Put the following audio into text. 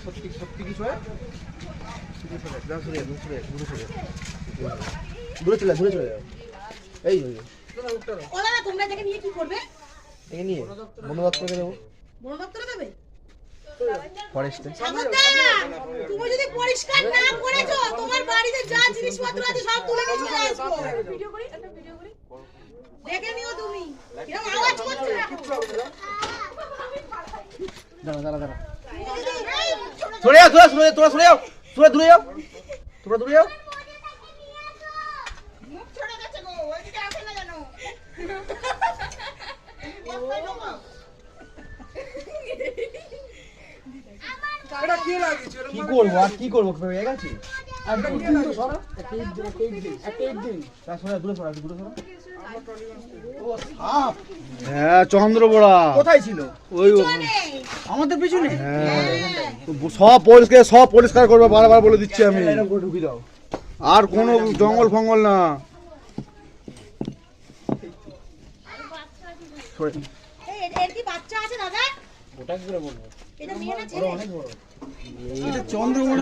সত্যি কিছু হয় দূরে চলে যাও এই তোমরা দেখে নিয়ে কি করবে? একে নিয়ে বন দপ্তরে দেবো। বন দপ্তরে দেবে? ফরেস্টে। তুমি যদি পরিষ্কার না করেছো তোমার বাড়িতে যা জিনিসপত্র আছে সব তুলে নিয়ে চলে আসবো। ভিডিও করি, একটা ভিডিও করি। দেখে নিও তুমি। এরকম আওয়াজ করছো না। দাঁড়া। সরে যাও, তোরা সরে যাও। তোমরা দূরে যাও। মুখ ছড়ে গেছে গো, ওইদিকে আসে না জানো। এটা কি লাগিয়েছে? কি করবো হয়ে গেছে। হ্যাঁ চন্দ্রবড়া কোথায় ছিল? ওই আমাদের পিছনে? সব পরিষ্কার করবে, বারবার বলে দিচ্ছি আমি। ঢুকি দাও, আর কোনো জঙ্গল ফঙ্গল না। এর কি বাচ্চা আছে দাদা? ওটা কি করে বলবো? এটা মেয়ে না ছেলে? এটা চন্দ্রবড়া।